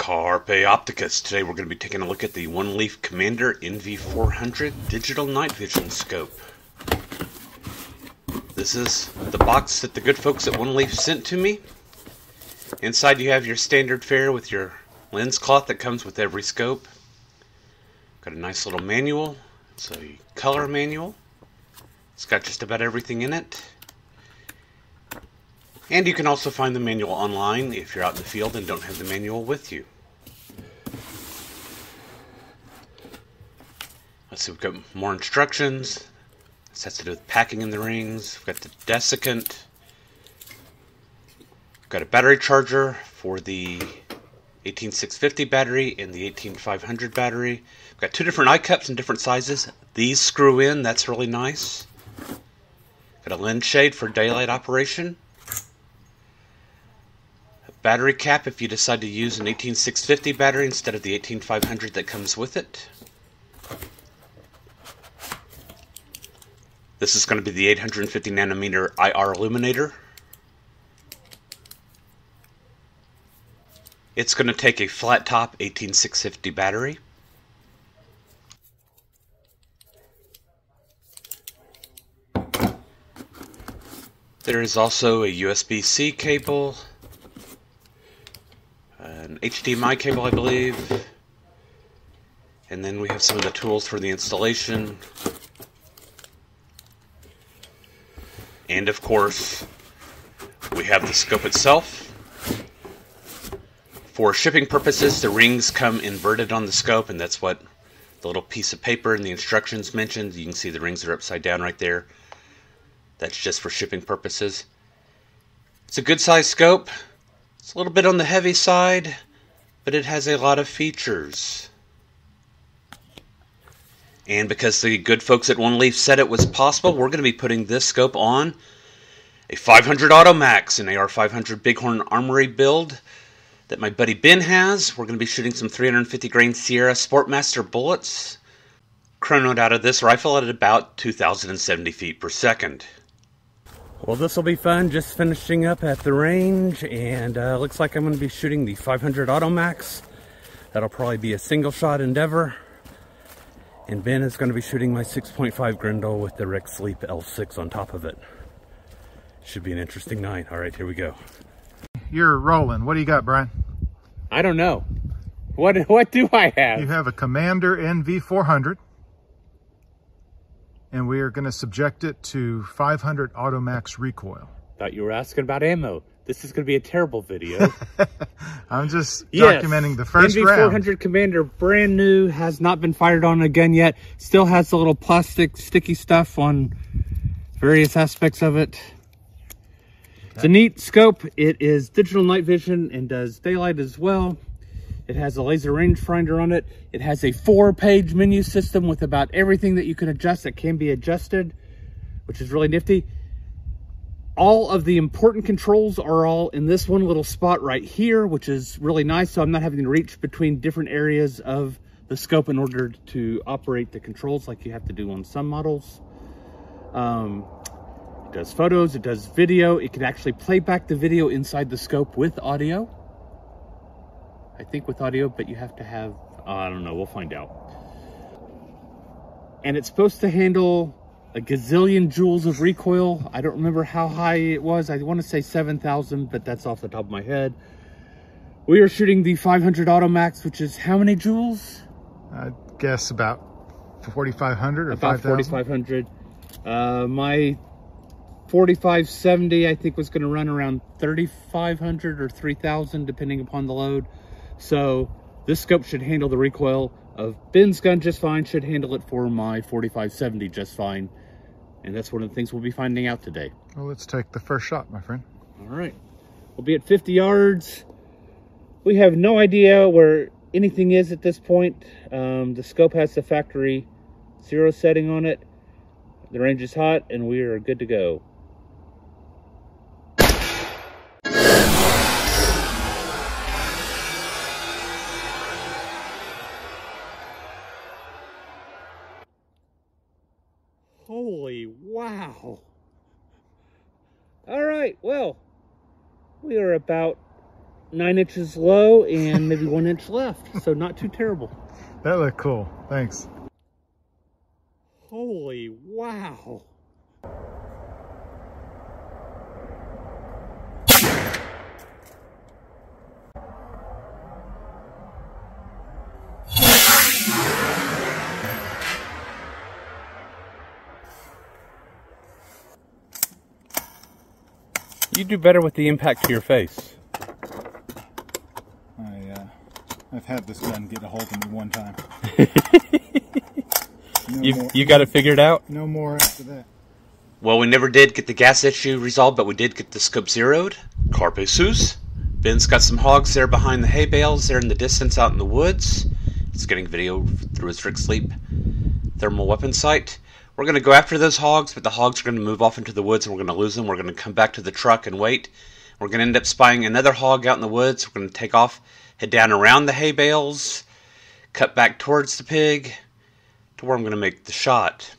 Carpe Opticus. Today we're going to be taking a look at the oneleaf Commander NV400 digital night vision scope. This is the box that the good folks at oneleaf sent to me. Inside you have your standard fare with your lens cloth that comes with every scope. Got a nice little manual. It's a color manual. It's got just about everything in it. And you can also find the manual online if you're out in the field and don't have the manual with you. Let's see, we've got more instructions. This has to do with packing in the rings. We've got the desiccant. We've got a battery charger for the 18650 battery and the 18500 battery. We've got two different eye cups in different sizes. These screw in, that's really nice. Got a lens shade for daylight operation. Battery cap if you decide to use an 18650 battery instead of the 18500 that comes with it. This is going to be the 850 nanometer IR illuminator. It's going to take a flat top 18650 battery. There is also a USB-C cable, an HDMI cable, I believe, and then we have some of the tools for the installation, and of course we have the scope itself. For shipping purposes, the rings come inverted on the scope, and that's what the little piece of paper in the instructions mentioned. You can see the rings are upside down right there. That's just for shipping purposes. It's a good size scope. It's a little bit on the heavy side, but it has a lot of features. And because the good folks at oneleaf said it was possible, we're going to be putting this scope on a 500 Auto Max, an AR500 Bighorn Armory build that my buddy Ben has. We're going to be shooting some 350 grain Sierra Sportmaster bullets, chronoed out of this rifle at about 2,070 feet per second. Well, this will be fun. Just finishing up at the range, and looks like I'm going to be shooting the 500 Auto Max. That'll probably be a single shot endeavor. And Ben is going to be shooting my 6.5 Grendel with the Rec Sleep L6 on top of it. Should be an interesting night. All right, here we go. You're rolling. What do you got, Brian? I don't know. What do I have? You have a Commander NV400. And we are going to subject it to 500 Auto Max recoil. Thought you were asking about ammo. This is going to be a terrible video. I'm just documenting the first round. NV400 Commander, brand new, has not been fired on a gun yet. Still has the little plastic sticky stuff on various aspects of it. It's a neat scope. It is digital night vision and does daylight as well. It has a laser rangefinder on it. It has a 4-page menu system with about everything that you can adjust that can be adjusted, which is really nifty. All of the important controls are all in this one little spot right here, which is really nice. So I'm not having to reach between different areas of the scope in order to operate the controls like you have to do on some models. It does photos, it does video. It can actually play back the video inside the scope with audio. I think with audio, but you have to have, I don't know, we'll find out. And it's supposed to handle a gazillion joules of recoil. I don't remember how high it was. I want to say 7,000, but that's off the top of my head. We are shooting the 500 Auto Max, which is how many joules? I guess about 4,500 or about 5,000. 4,500. My 4570, I think, was going to run around 3,500 or 3,000, depending upon the load. So this scope should handle the recoil of Ben's gun just fine, should handle it for my 4570 just fine. And that's one of the things we'll be finding out today. Well, let's take the first shot, my friend. All right. We'll be at 50 yards. We have no idea where anything is at this point. The scope has the factory 0 setting on it. The range is hot, and we are good to go. Holy wow. All right, well, we are about 9 inches low and maybe 1 inch left, so not too terrible. That looked cool. Thanks. Holy wow. You do better with the impact to your face. I've had this gun get a hold of me one time. You got it figured out? No more after that. Well, we never did get the gas issue resolved, but we did get the scope zeroed. Carpe sus. Ben's got some hogs there behind the hay bales there in the distance out in the woods. He's getting video through his Rick Sleep thermal weapon sight. We're going to go after those hogs, but the hogs are going to move off into the woods and we're going to lose them. We're going to come back to the truck and wait. We're going to end up spying another hog out in the woods. We're going to take off, head down around the hay bales, cut back towards the pig to where I'm going to make the shot.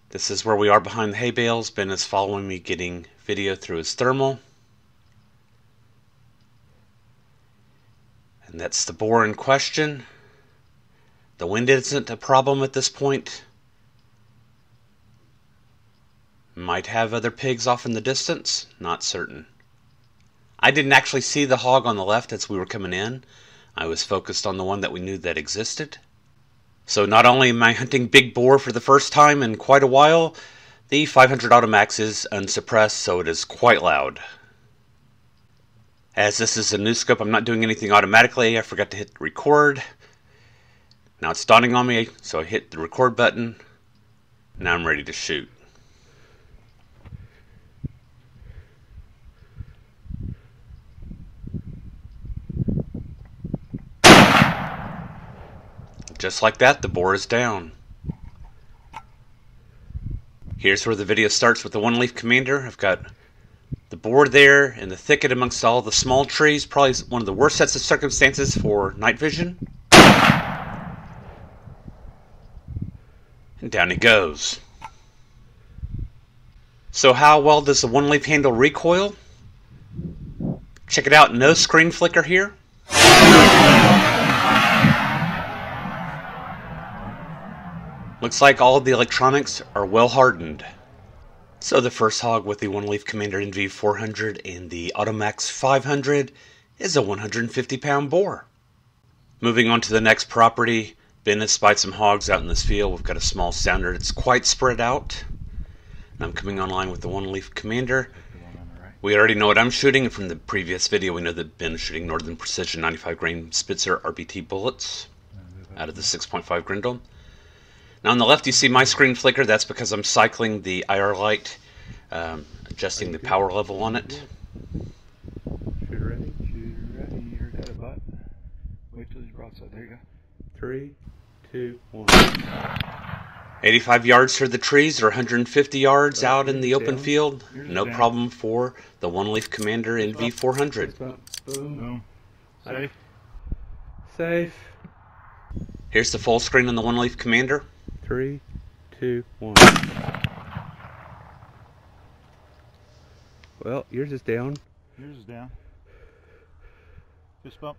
This is where we are behind the hay bales. Ben is following me, getting video through his thermal. And that's the boar in question. The wind isn't a problem at this point. Might have other pigs off in the distance, not certain. I didn't actually see the hog on the left as we were coming in. I was focused on the one that we knew that existed. So not only am I hunting big boar for the first time in quite a while, the 500 Automax is unsuppressed, so it is quite loud. As this is a new scope, I'm not doing anything automatically. I forgot to hit record. Now it's dawning on me, so I hit the record button. Now I'm ready to shoot. Just like that, the boar is down. Here's where the video starts with the One Leaf Commander. I've got the boar there in the thicket amongst all the small trees. Probably one of the worst sets of circumstances for night vision. And down he goes. So how well does the One Leaf handle recoil? Check it out, no screen flicker here. Looks like all of the electronics are well hardened. So the first hog with the One Leaf Commander NV400 and the Automax 500 is a 150-pound boar. Moving on to the next property, Ben has spied some hogs out in this field. We've got a small sounder. It's quite spread out. And I'm coming online with the One Leaf Commander. We already know what I'm shooting, and from the previous video we know that Ben is shooting Northern Precision 95 grain Spitzer RBT bullets out of the 6.5 Grendel. Now on the left you see my screen flicker. That's because I'm cycling the IR light, adjusting the power level on it. Shooter ready, you're at a butt. Wait till he's broadside, there you go. 3, 2, 1. 85 yards for the trees, or 150 yards out in the open field. No problem for the One Leaf Commander NV400. Boom. Safe. Safe. Here's the full screen on the One Leaf Commander. 3, 2, 1. Well, yours is down. Yours is down. Fist bump.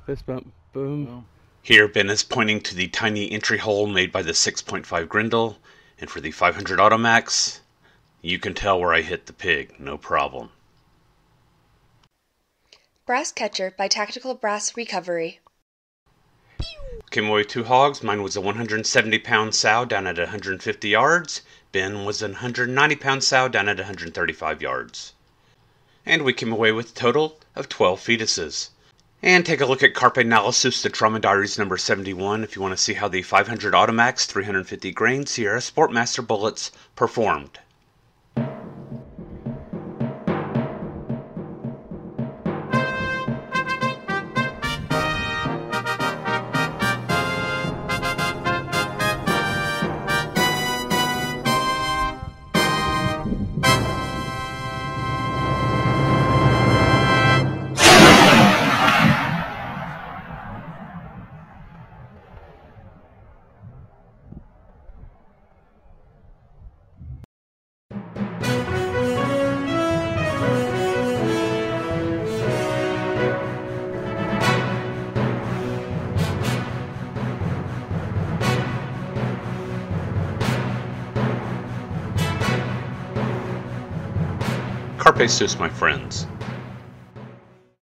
Fist bump. Boom. Here, Ben is pointing to the tiny entry hole made by the 6.5 Grendel, and for the 500 Automax, you can tell where I hit the pig, no problem. Brass Catcher by Tactical Brass Recovery. Came away with 2 hogs. Mine was a 170-pound sow down at 150 yards. Ben was a 190-pound sow down at 135 yards. And we came away with a total of 12 fetuses. And take a look at Carpe Analysis, the Trauma Diaries number 71, if you want to see how the 500 Automax 350 grain Sierra Sportmaster bullets performed. Carpe sus, my friends.